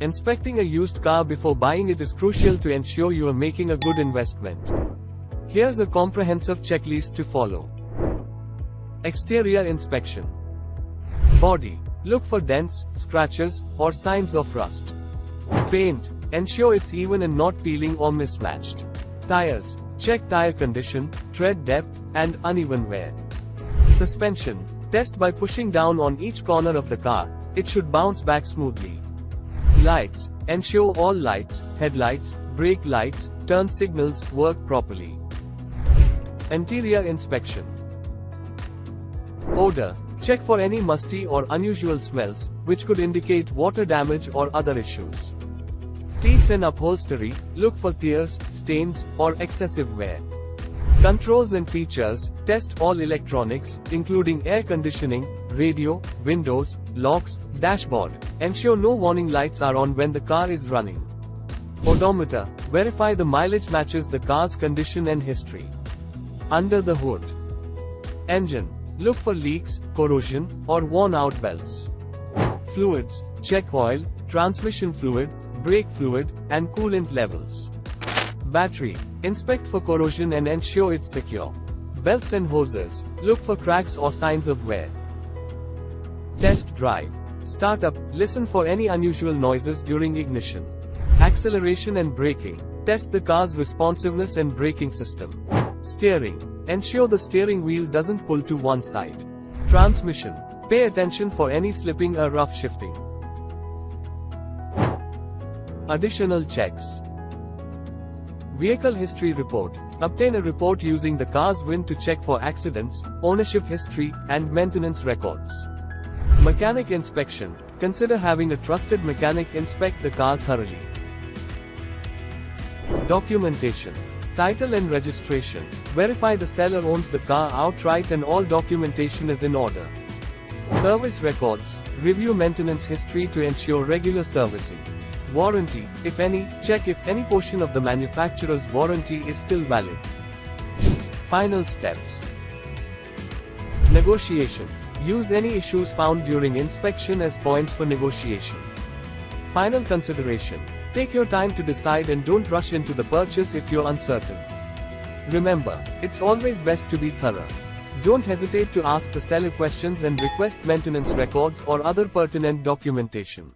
Inspecting a used car before buying it is crucial to ensure you are making a good investment. Here's a comprehensive checklist to follow. Exterior inspection. Body. Look for dents, scratches, or signs of rust. Paint. Ensure it's even and not peeling or mismatched. Tires. Check tire condition, tread depth, and uneven wear. Suspension. Test by pushing down on each corner of the car. It should bounce back smoothly. Lights. Ensure all lights, headlights, brake lights, turn signals work properly. Interior inspection. Odor. Check for any musty or unusual smells, which could indicate water damage or other issues. Seats and upholstery. Look for tears, stains, or excessive wear. Controls and features. Test all electronics, including air conditioning, radio, windows, locks, dashboard. Ensure no warning lights are on when the car is running. Odometer. Verify the mileage matches the car's condition and history. Under the hood. Engine. Look for leaks, corrosion, or worn-out belts. Fluids. Check oil, transmission fluid, brake fluid, and coolant levels. Battery. Inspect for corrosion and ensure it's secure. Belts and hoses. Look for cracks or signs of wear. Test drive. Start up. Listen for any unusual noises during ignition. Acceleration and braking. Test the car's responsiveness and braking system. Steering. Ensure the steering wheel doesn't pull to one side. Transmission. Pay attention for any slipping or rough shifting. Additional checks. Vehicle history report. Obtain a report using the car's VIN to check for accidents, ownership history, and maintenance records. Mechanic inspection. Consider having a trusted mechanic inspect the car thoroughly. Documentation. Title and registration. Verify the seller owns the car outright and all documentation is in order. Service records. Review maintenance history to ensure regular servicing. Warranty. If any, check if any portion of the manufacturer's warranty is still valid. Final steps. Negotiation. Use any issues found during inspection as points for negotiation. Final consideration. Take your time to decide and don't rush into the purchase if you're uncertain. Remember, it's always best to be thorough. Don't hesitate to ask the seller questions and request maintenance records or other pertinent documentation.